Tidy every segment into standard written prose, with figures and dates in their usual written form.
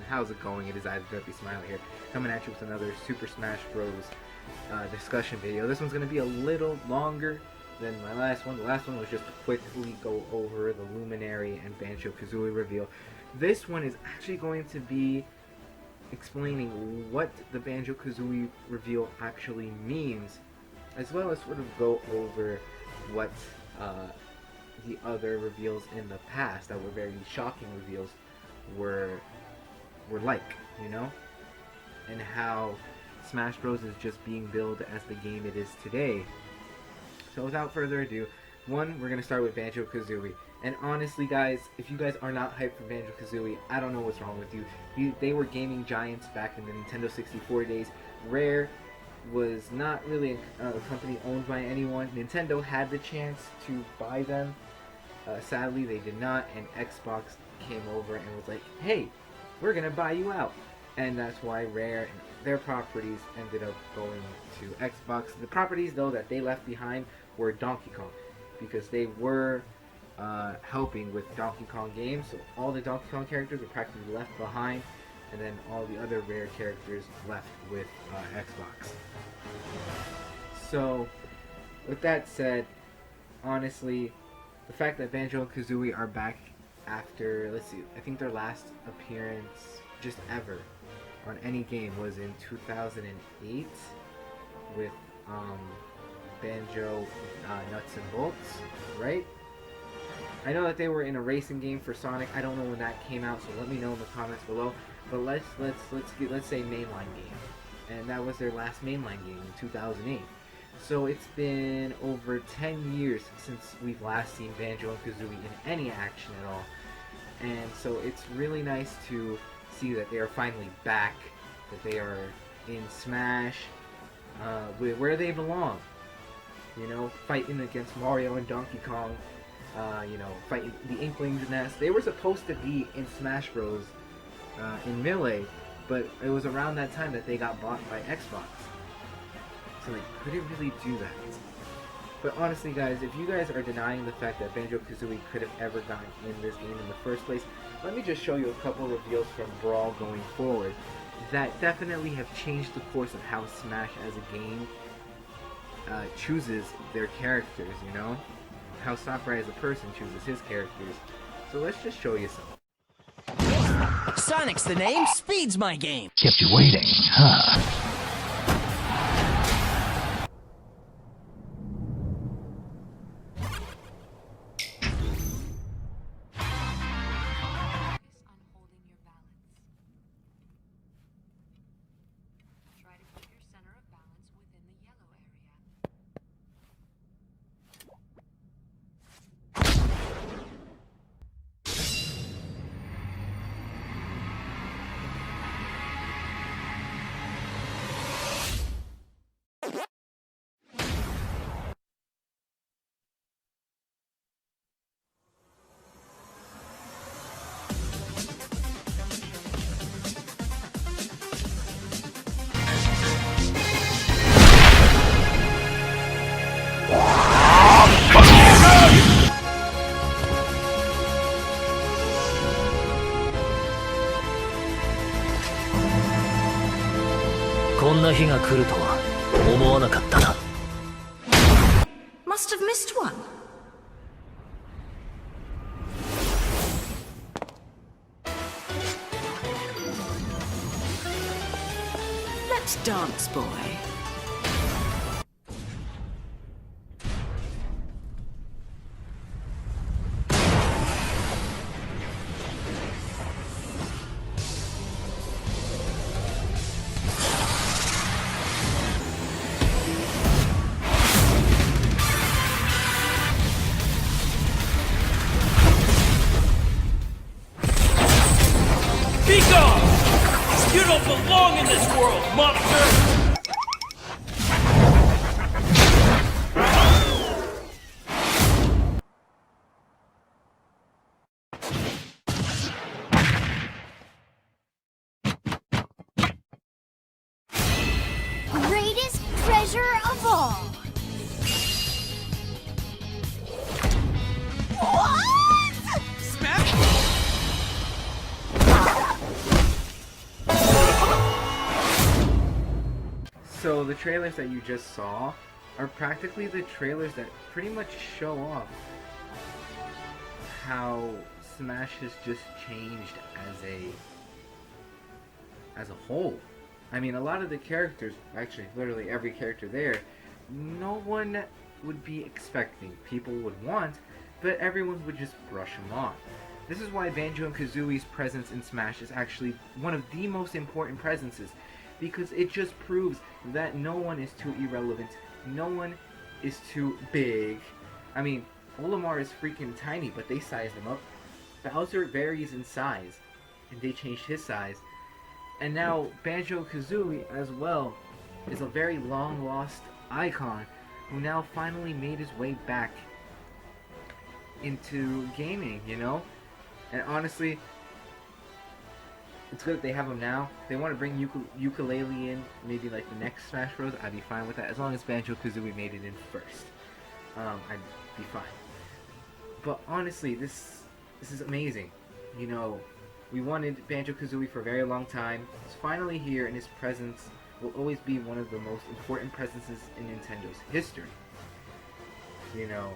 How's it going? It is I, Derpy Smiler here, coming at you with another Super Smash Bros. Discussion video. This one's going to be a little longer than my last one. The last one was just to quickly go over the Luminary and Banjo Kazooie reveal. This one is actually going to be explaining what the Banjo Kazooie reveal actually means, as well as sort of go over what the other reveals in the past that were very shocking reveals were like, you know, and how Smash Bros is just being billed as the game it is today. So without further ado, we're gonna start with Banjo Kazooie. And honestly, guys, if you guys are not hyped for Banjo Kazooie, I don't know what's wrong with you. They were gaming giants back in the Nintendo 64 days. Rare was not really a company owned by anyone. Nintendo had the chance to buy them. Sadly, they did not, and Xbox came over and was like, hey, we're gonna buy you out. And that's why Rare and their properties ended up going to Xbox. The properties, though, that they left behind were Donkey Kong, because they were helping with Donkey Kong games. So all the Donkey Kong characters were practically left behind, and then all the other Rare characters left with Xbox. So with that said, honestly, the fact that Banjo and Kazooie are back after, let's see, I think their last appearance just ever on any game was in 2008 with Banjo Nuts and Bolts, right? I know that they were in a racing game for Sonic. I don't know when that came out, so let me know in the comments below. But let's say mainline game, and that was their last mainline game in 2008. So it's been over 10 years since we've last seen Banjo and Kazooie in any action at all. And so it's really nice to see that they are finally back, that they are in Smash, where they belong. You know, fighting against Mario and Donkey Kong, you know, fighting the Inklings Nest. They were supposed to be in Smash Bros. In Melee, but it was around that time that they got bought by Xbox. So they couldn't really do that. But honestly, guys, if you guys are denying the fact that Banjo Kazooie could have ever gotten in this game in the first place, let me just show you a couple reveals from Brawl going forward that definitely have changed the course of how Smash as a game chooses their characters, you know? How Sakurai as a person chooses his characters. So let's just show you some. Sonic's the name, speed's my game. Kept you waiting, huh? Must have missed one. Let's dance, boy. Be gone! You don't belong in this world, monster! So the trailers that you just saw are practically the trailers that pretty much show off how Smash has just changed as a whole. I mean, a lot of the characters, actually literally every character there, no one would be expecting. People would want, but everyone would just brush them off. This is why Banjo and Kazooie's presence in Smash is actually one of the most important presences, because it just proves that no one is too irrelevant, no one is too big. I mean, Olimar is freaking tiny, but they sized him up. Bowser varies in size, and they changed his size. And now Banjo Kazooie as well is a very long lost icon who now finally made his way back into gaming, you know? And honestly, it's good that they have him now. If they want to bring Ukulele in, maybe like the next Smash Bros, I'd be fine with that. As long as Banjo Kazooie made it in first, I'd be fine. But honestly, this is amazing. You know, we wanted Banjo Kazooie for a very long time. He's finally here, and his presence will always be one of the most important presences in Nintendo's history. You know,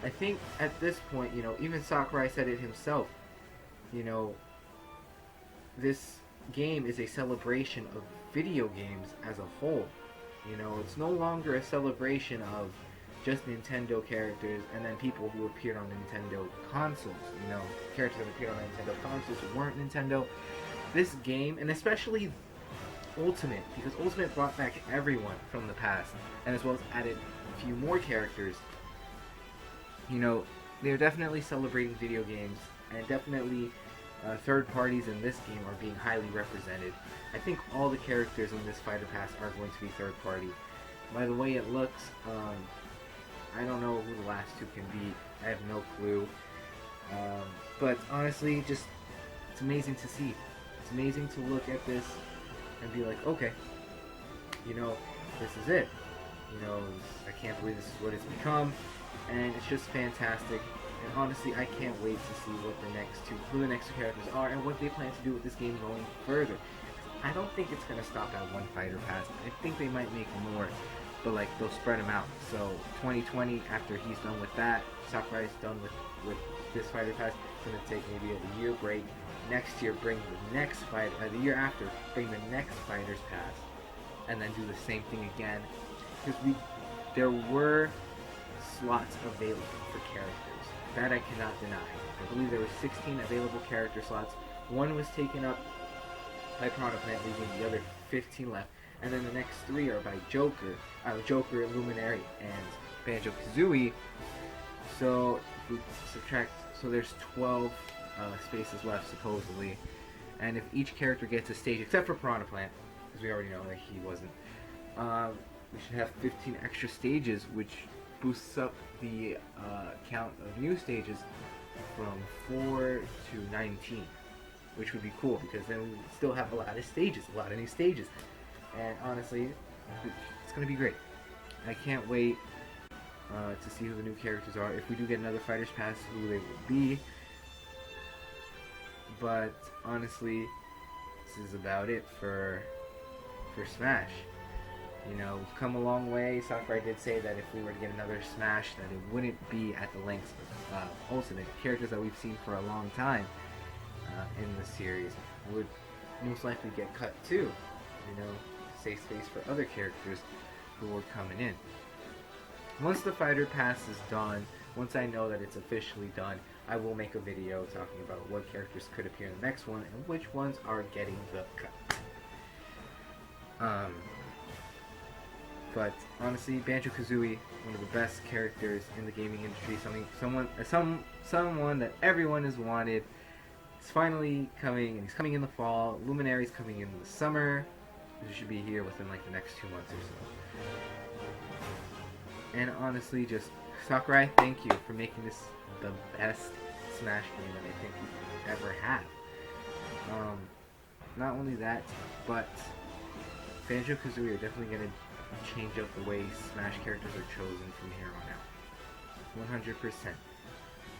I think at this point, you know, even Sakurai said it himself. You know, this game is a celebration of video games as a whole. You know, it's no longer a celebration of just Nintendo characters and then people who appeared on Nintendo consoles. You know, characters that appeared on Nintendo consoles who weren't Nintendo. This game, and especially Ultimate, because Ultimate brought back everyone from the past, and as well as added a few more characters. You know, they're definitely celebrating video games, and definitely third parties in this game are being highly represented. I think all the characters in this Fighter Pass are going to be third party. By the way it looks, I don't know who the last two can be. I have no clue. But honestly, just, it's amazing to see. It's amazing to look at this and be like, okay, you know, this is it. You know, I can't believe this is what it's become. And it's just fantastic. And honestly, I can't wait to see what who the next two characters are and what they plan to do with this game going further. I don't think it's going to stop at one Fighter Pass. I think they might make more, but like they'll spread them out. So 2020, after he's done with that, Sakurai's done with this Fighter Pass, it's going to take maybe a year break. Next year, bring the next fight. The year after, bring the next Fighters Pass, and then do the same thing again. Because there were slots available for characters. That I cannot deny. I believe there were 16 available character slots. One was taken up by Piranha Plant, leaving the other 15 left. And then the next 3 are by Joker, Luminary, and Banjo Kazooie. So if we subtract, so there's 12 spaces left supposedly. And if each character gets a stage, except for Piranha Plant, because we already know that he wasn't, we should have 15 extra stages, which boosts up the count of new stages from 4 to 19, which would be cool because then we would still have a lot of stages, a lot of new stages. And honestly, it's going to be great. I can't wait to see who the new characters are. If we do get another Fighters Pass, who they will be. But honestly, this is about it for Smash. You know, we've come a long way. Sakurai did say that if we were to get another Smash, that it wouldn't be at the lengths of Ultimate. Characters that we've seen for a long time in the series would most likely get cut too. You know, to save space for other characters who are coming in. Once the Fighter Pass is done, once I know that it's officially done, I will make a video talking about what characters could appear in the next one and which ones are getting the cut. But honestly, Banjo Kazooie, one of the best characters in the gaming industry, someone that everyone has wanted. It's finally coming, and he's coming in the fall. Luminary's coming in the summer. He should be here within like the next 2 months or so. And honestly, just Sakurai, thank you for making this the best Smash game that I think we could ever have. Not only that, but Banjo Kazooie are definitely going to change up the way Smash characters are chosen from here on out. 100%.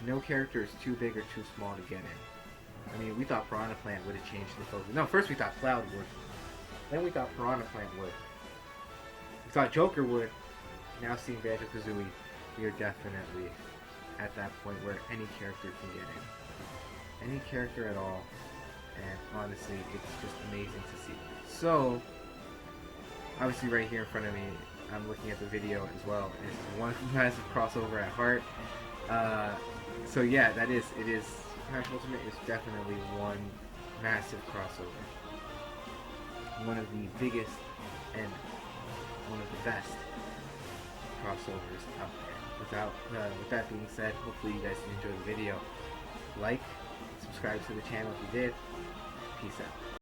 No character is too big or too small to get in. I mean, we thought Piranha Plant would have changed the focus. No, first we thought Cloud would. Then we thought Piranha Plant would. thought Joker would. Now seeing Banjo Kazooie, we are definitely at that point where any character can get in. Any character at all. And honestly, it's just amazing to see. So, obviously right here in front of me, I'm looking at the video as well. It's one massive crossover at heart. So yeah, it is. Smash Ultimate is definitely one massive crossover. One of the biggest and one of the best crossovers out there. With that being said, hopefully you guys enjoyed the video. Like, subscribe to the channel if you did. Peace out.